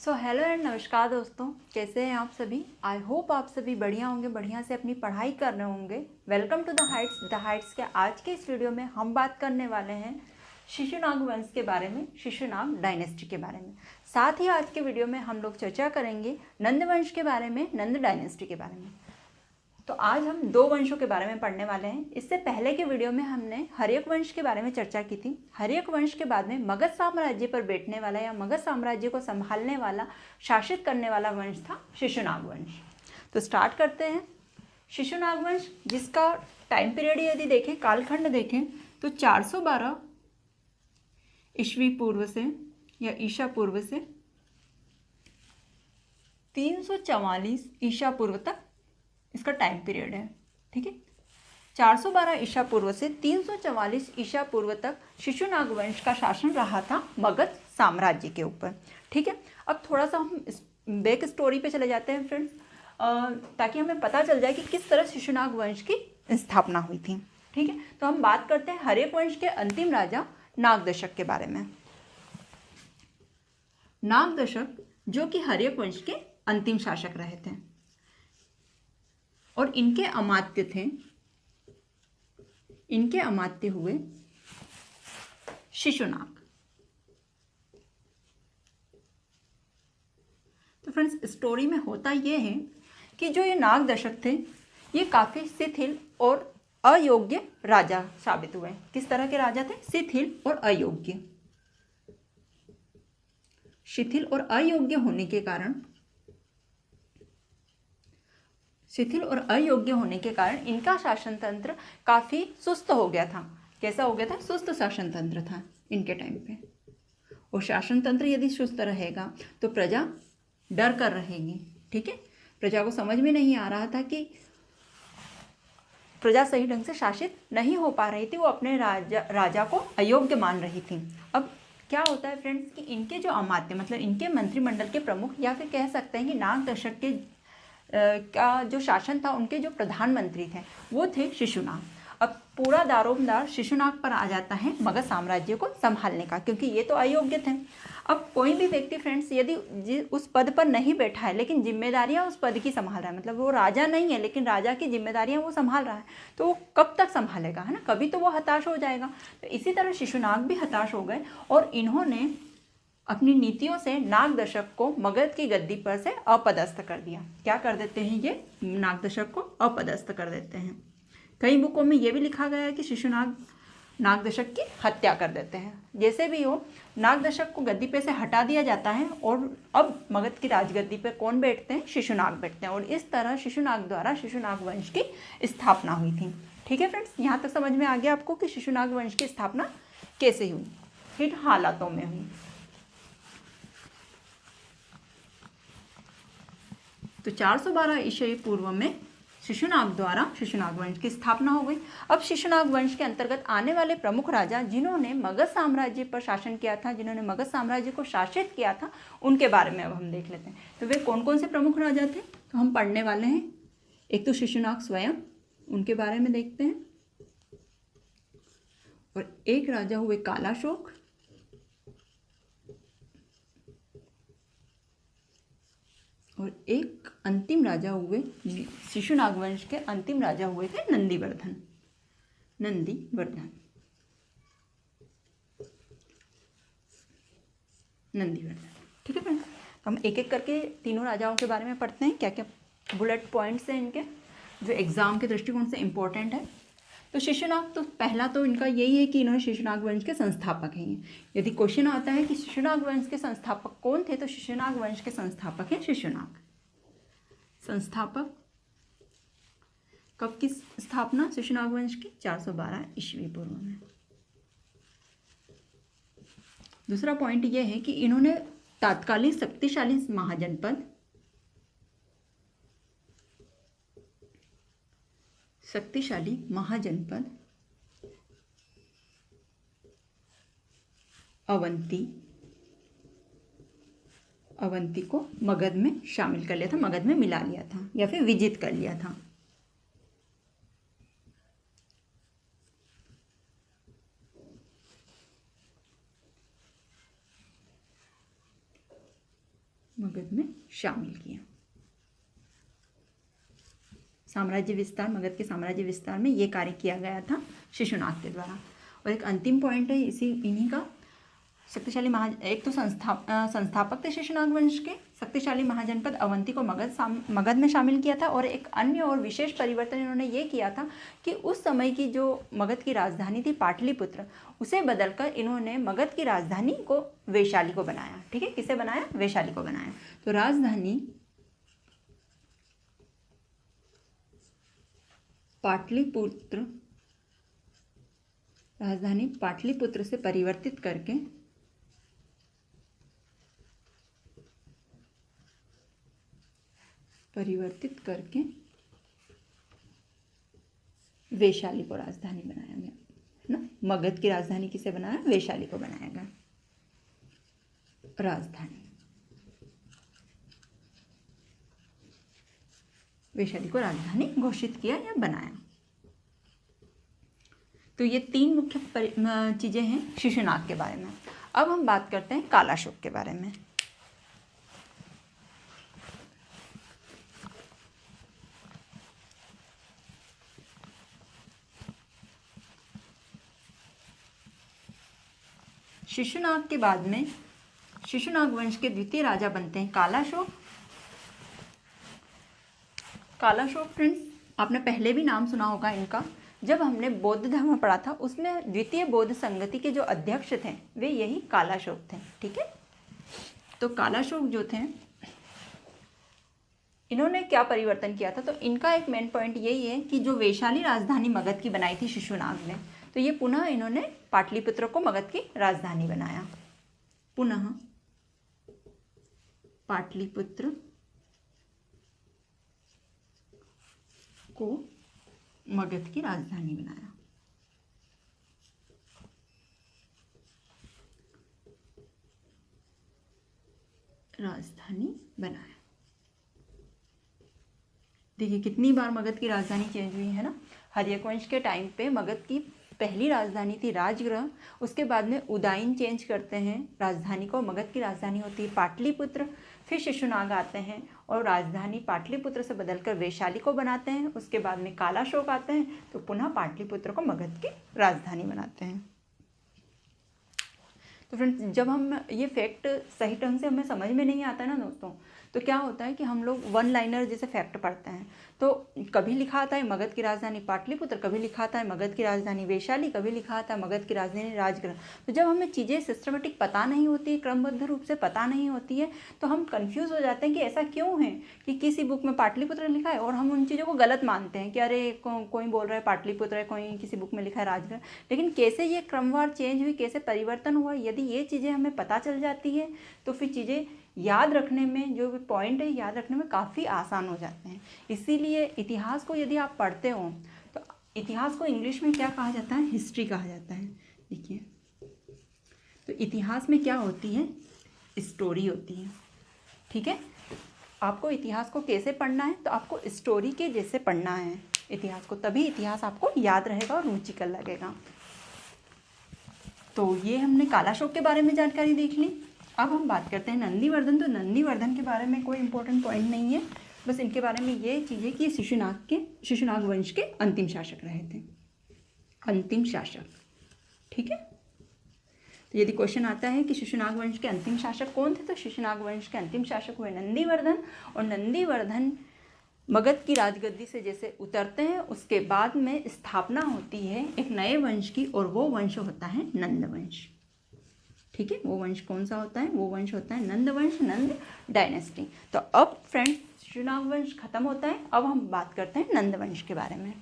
So hello and नमस्कार दोस्तों, कैसे हैं आप सभी। आई होप आप सभी बढ़िया होंगे, बढ़िया से अपनी पढ़ाई कर रहे होंगे। वेलकम टू द हाइट्स के आज के इस वीडियो में हम बात करने वाले हैं शिशुनाग वंश के बारे में, शिशुनाग डायनेस्टी के बारे में। साथ ही आज के वीडियो में हम लोग चर्चा करेंगे नंद वंश के बारे में, नंद डायनेस्टी के बारे में। तो आज हम दो वंशों के बारे में पढ़ने वाले हैं। इससे पहले के वीडियो में हमने हर्यक वंश के बारे में चर्चा की थी। हर्यक वंश के बाद में मगध साम्राज्य पर बैठने वाला या मगध साम्राज्य को संभालने वाला, शासित करने वाला वंश था शिशुनाग वंश। तो स्टार्ट करते हैं। शिशुनाग वंश, जिसका टाइम पीरियड यदि देखें, कालखंड देखें, तो 412 ईस्वी पूर्व से या ईसा पूर्व से 344 ईसा पूर्व तक इसका टाइम पीरियड है। ठीक है, 412 ईसा पूर्व से 344 ईसा पूर्व तक शिशुनाग वंश का शासन रहा था मगध साम्राज्य के ऊपर। ठीक है, अब थोड़ा सा हम बैक स्टोरी पे चले जाते हैं फ्रेंड्स, ताकि हमें पता चल जाए कि किस तरह शिशुनाग वंश की स्थापना हुई थी। ठीक है, तो हम बात करते हैं हर्यक वंश के अंतिम राजा नागदशक के बारे में। नागदशक, जो कि हर्यक वंश के अंतिम शासक रहे थे, और इनके अमात्य थे, इनके अमात्य हुए शिशुनाग। तो फ्रेंड्स, स्टोरी में होता यह है कि जो ये नाग दशक थे, ये काफी शिथिल और अयोग्य राजा साबित हुए। किस तरह के राजा थे? शिथिल और अयोग्य। शिथिल और अयोग्य होने के कारण, शिथिल और अयोग्य होने के कारण इनका शासन तंत्र काफी सुस्त हो गया था। कैसा हो गया था? सुस्त शासन तंत्र था इनके टाइम पे। और शासन तंत्र यदि सुस्त रहेगा तो प्रजा डर कर रहेगी। ठीक है, प्रजा को समझ में नहीं आ रहा था कि प्रजा सही ढंग से शासित नहीं हो पा रही थी, वो अपने राजा को अयोग्य मान रही थी। अब क्या होता है फ्रेंड्स कि इनके जो अमात्य, मतलब इनके मंत्रिमंडल के प्रमुख, या फिर कह सकते हैं कि नाग दशक के का जो शासन था, उनके जो प्रधानमंत्री थे वो थे शिशुनाग। अब पूरा दारोमदार शिशुनाग पर आ जाता है मगध साम्राज्य को संभालने का, क्योंकि ये तो अयोग्य थे। अब कोई भी व्यक्ति फ्रेंड्स यदि उस पद पर नहीं बैठा है लेकिन जिम्मेदारियां उस पद की संभाल रहा है, मतलब वो राजा नहीं है लेकिन राजा की जिम्मेदारियां वो संभाल रहा है, तो वो कब तक संभालेगा, है ना? कभी तो वो हताश हो जाएगा। तो इसी तरह शिशुनाग भी हताश हो गए और इन्होंने अपनी नीतियों से नागदशक को मगध की गद्दी पर से अपदस्थ कर दिया। क्या कर देते हैं? ये नागदशक को अपदस्थ कर देते हैं। कई बुकों में ये भी लिखा गया है कि शिशुनाग नागदशक की हत्या कर देते हैं। जैसे भी हो, नागदशक को गद्दी पे से हटा दिया जाता है और अब मगध की राजगद्दी पर कौन बैठते हैं? शिशुनाग बैठते हैं। और इस तरह शिशुनाग द्वारा शिशुनाग वंश की स्थापना हुई थी। ठीक है फ्रेंड्स, यहाँ तक समझ में आ गया आपको कि शिशुनाग वंश की स्थापना कैसे हुई, किन हालातों में हुई। तो 412 ईस्वी पूर्व में शिशुनाग द्वारा शिशुनाग वंश की स्थापना हो गई। अब शिशुनाग वंश के अंतर्गत आने वाले प्रमुख राजा जिन्होंने मगध साम्राज्य पर शासन किया था, जिन्होंने मगध साम्राज्य को शासित किया था, उनके बारे में अब हम देख लेते हैं। तो वे कौन कौन से प्रमुख राजा थे, तो हम पढ़ने वाले हैं। एक तो शिशुनाग स्वयं, उनके बारे में देखते हैं। और एक राजा हुए कालाशोक, और एक अंतिम राजा हुए, शिशुनाग वंश के अंतिम राजा हुए थे नंदीवर्धन। नंदीवर्धन ठीक है फ्रेंड्स, हम एक एक करके तीनों राजाओं के बारे में पढ़ते हैं, क्या क्या बुलेट पॉइंट्स हैं इनके जो एग्जाम के दृष्टिकोण से इंपॉर्टेंट है। तो शिशुनाग, तो पहला तो इनका यही है कि इन्होंने शिशुनाग वंश के संस्थापक हैं। यदि क्वेश्चन आता है कि शिशुनाग वंश के संस्थापक कौन थे, तो शिशुनाग वंश के संस्थापक हैं शिशुनाग। संस्थापक, कब की स्थापना शिशुनाग वंश की? 412 ईस्वी पूर्व में। दूसरा पॉइंट यह है कि इन्होंने तात्कालिक शक्तिशाली महाजनपद, अवंती को मगध में शामिल कर लिया था, मगध में मिला लिया था या फिर विजित कर लिया था। मगध में शामिल किया। साम्राज्य विस्तार, मगध के साम्राज्य विस्तार में ये कार्य किया गया था शिशुनाग के द्वारा। और एक अंतिम पॉइंट है इन्हीं का, शक्तिशाली एक तो संस्थापक थे शिशुनाग वंश के, शक्तिशाली महाजनपद अवंती को मगध में शामिल किया था। और एक अन्य और विशेष परिवर्तन इन्होंने ये किया था कि उस समय की जो मगध की राजधानी थी पाटलिपुत्र, उसे बदलकर इन्होंने मगध की राजधानी को वैशाली को बनाया। ठीक है, किसे बनाया? वैशाली को बनाया। तो राजधानी पाटलिपुत्र से परिवर्तित करके वैशाली को राजधानी बनाया गया ना। मगध की राजधानी किसे बनाया? वैशाली को बनाया गया राजधानी। वैशाली को राजधानी घोषित किया या बनाया। तो ये 3 मुख्य चीजें हैं शिशुनाग के बारे में। अब हम बात करते हैं कालाशोक के बारे में। शिशुनाग के बाद में शिशुनाग वंश के द्वितीय राजा बनते हैं कालाशोक। कालाशोक फ्रेंड्स, आपने पहले भी नाम सुना होगा इनका। जब हमने बौद्ध धर्म पढ़ा था उसमें द्वितीय बौद्ध संगति के जो अध्यक्ष थे वे यही कालाशोक थे। ठीक है, तो कालाशोक जो थे इन्होंने क्या परिवर्तन किया था? तो इनका एक मेन पॉइंट यही है कि जो वैशाली राजधानी मगध की बनाई थी शिशुनाग ने, तो ये पुनः इन्होंने पाटलिपुत्र को मगध की राजधानी बनाया। पुनः पाटलिपुत्र को मगध की राजधानी बनाया। देखिए कितनी बार मगध की राजधानी चेंज हुई है ना। हर्यक वंश के टाइम पे मगध की पहली राजधानी थी राजगृह, उसके बाद में उदाइन चेंज करते हैं राजधानी को, मगध की राजधानी होती है पाटलिपुत्र। फिर शिशुनाग आते हैं और राजधानी पाटलिपुत्र से बदलकर वैशाली को बनाते हैं। उसके बाद में कालाशोक आते हैं तो पुनः पाटलिपुत्र को मगध की राजधानी बनाते हैं। तो फ्रेंड्स, जब हम ये फैक्ट सही ढंग से हमें समझ में नहीं आता ना दोस्तों, तो क्या होता है कि हम लोग वन लाइनर जैसे फैक्ट पढ़ते हैं, तो कभी लिखा आता है मगध की राजधानी पाटलिपुत्र, कभी लिखा आता है मगध की राजधानी वैशाली, कभी लिखा आता है मगध की राजधानी राजगृह। तो जब हमें चीज़ें सिस्टमेटिक पता नहीं होती, क्रमबद्ध रूप से पता नहीं होती है, तो हम कंफ्यूज हो जाते हैं कि ऐसा क्यों है कि किसी बुक में पाटलिपुत्र लिखा है और हम उन चीज़ों को गलत मानते हैं कि अरे कोई बोल रहा है पाटलिपुत्र है, कोई किसी बुक में लिखा है राजगृह। लेकिन कैसे ये क्रमवार चेंज हुई, कैसे परिवर्तन हुआ, यदि ये चीज़ें हमें पता चल जाती है तो फिर चीज़ें याद रखने में, जो भी पॉइंट है याद रखने में काफ़ी आसान हो जाते हैं। इसीलिए इतिहास को यदि आप पढ़ते हो तो इतिहास को इंग्लिश में क्या कहा जाता है? हिस्ट्री कहा जाता है। देखिए, तो इतिहास में क्या होती है? स्टोरी होती है। ठीक है, आपको इतिहास को कैसे पढ़ना है? तो आपको स्टोरी के जैसे पढ़ना है इतिहास को, तभी इतिहास आपको याद रहेगा और रुचिकर लगेगा। तो ये हमने कालाशोक के बारे में जानकारी देख ली। अब हम बात करते हैं नंदीवर्धन। तो नंदीवर्धन के बारे में कोई इंपॉर्टेंट पॉइंट नहीं है, बस इनके बारे में ये चीज़ है कि शिशुनाग वंश के अंतिम शासक रहे थे, अंतिम शासक। ठीक है, तो यदि क्वेश्चन आता है कि शिशुनाग वंश के अंतिम शासक कौन थे, तो शिशुनाग वंश के अंतिम शासक हुए नंदीवर्धन। और नंदीवर्धन मगध की राजगद्दी से जैसे उतरते हैं उसके बाद में स्थापना होती है एक नए वंश की, और वो वंश होता है नंद वंश। ठीक है, वो वंश कौन सा होता है? वो वंश होता है नंद वंश, नंद डायनेस्टी। तो अब फ्रेंड्स, शिशुनाग वंश खत्म होता है, अब हम बात करते हैं नंद वंश के बारे में।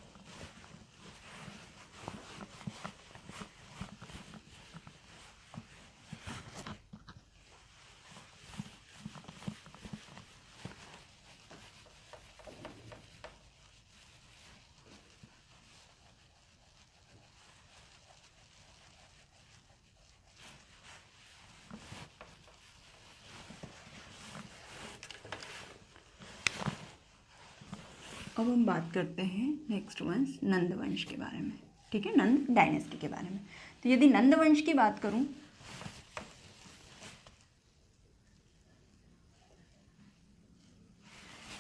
अब हम बात करते हैं नेक्स्ट वंश नंद वंश के बारे में। ठीक है, नंद डायनेस्टी के बारे में। तो यदि नंद वंश की बात करूं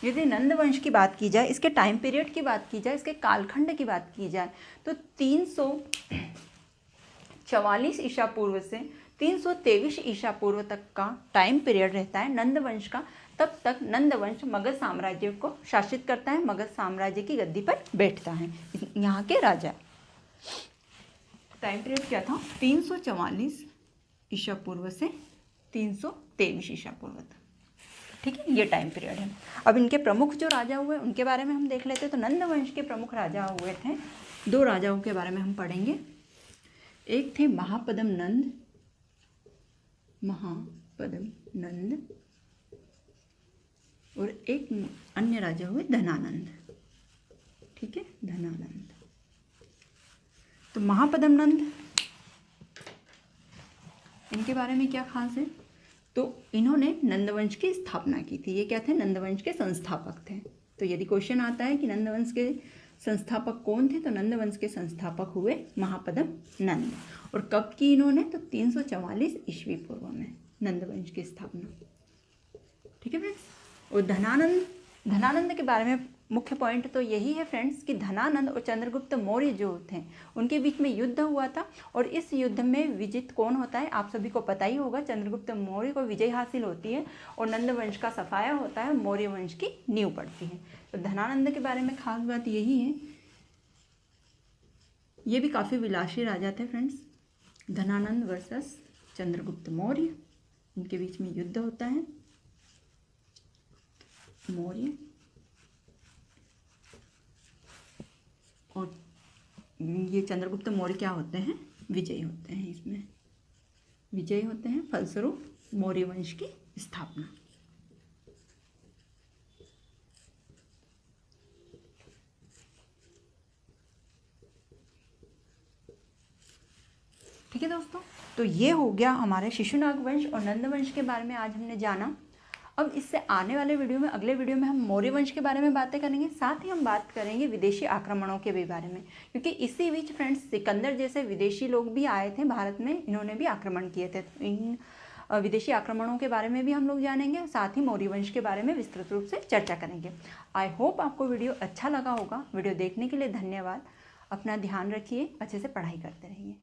यदि नंद वंश की बात की जाए, इसके टाइम पीरियड की बात की जाए, इसके कालखंड की बात की जाए, तो 344 ईसा पूर्व से 323 ईसा पूर्व तक का टाइम पीरियड रहता है नंद वंश का। तब तक नंद वंश मगध साम्राज्य को शासित करता है, मगध साम्राज्य की गद्दी पर बैठता है यहाँ के राजा। टाइम पीरियड क्या था? 344 ईसा पूर्व से 323 ईसा पूर्व तक। ठीक है, ये टाइम पीरियड है। अब इनके प्रमुख जो राजा हुए उनके बारे में हम देख लेते हैं। तो नंद वंश के प्रमुख राजा हुए थे, 2 राजाओं के बारे में हम पढ़ेंगे। एक थे महापद्म नंद, और एक अन्य राजा हुए धनानंद। ठीक है, धनानंद। तो महापद्म नंद, इनके बारे में क्या खास है? तो इन्होंने नंदवंश की स्थापना की थी। ये क्या थे? नंदवंश के संस्थापक थे। तो यदि क्वेश्चन आता है कि नंदवंश के संस्थापक कौन थे, तो नंदवंश के संस्थापक हुए महापद्म नंद। और कब की इन्होंने? तो 344 ईस्वी पूर्व में नंदवंश की स्थापना। ठीक है फ्रेंड्स। और धनानंद के बारे में मुख्य पॉइंट तो यही है फ्रेंड्स कि धनानंद और चंद्रगुप्त मौर्य जो थे उनके बीच में युद्ध हुआ था, और इस युद्ध में विजित कौन होता है आप सभी को पता ही होगा। चंद्रगुप्त मौर्य को विजय हासिल होती है और नंद वंश का सफाया होता है, मौर्य वंश की नींव पड़ती है। तो धनानंद के बारे में खास बात यही है, ये भी काफ़ी विलासी राजा थे फ्रेंड्स। धनानंद वर्सेस चंद्रगुप्त मौर्य, इनके बीच में युद्ध होता है। मौर्य और ये चंद्रगुप्त मौर्य क्या होते हैं? विजयी होते हैं, इसमें विजयी होते हैं, फलस्वरूप मौर्य वंश की स्थापना। ठीक है दोस्तों, तो ये हो गया हमारे शिशुनाग वंश और नंद वंश के बारे में आज हमने जाना। अब इससे आने वाले वीडियो में, अगले वीडियो में हम मौर्य वंश के बारे में बातें करेंगे। साथ ही हम बात करेंगे विदेशी आक्रमणों के भी बारे में, क्योंकि इसी बीच फ्रेंड्स सिकंदर जैसे विदेशी लोग भी आए थे भारत में, इन्होंने भी आक्रमण किए थे। तो इन विदेशी आक्रमणों के बारे में भी हम लोग जानेंगे, साथ ही मौर्य वंश के बारे में विस्तृत रूप से चर्चा करेंगे। आई होप आपको वीडियो अच्छा लगा होगा। वीडियो देखने के लिए धन्यवाद। अपना ध्यान रखिए, अच्छे से पढ़ाई करते रहिए।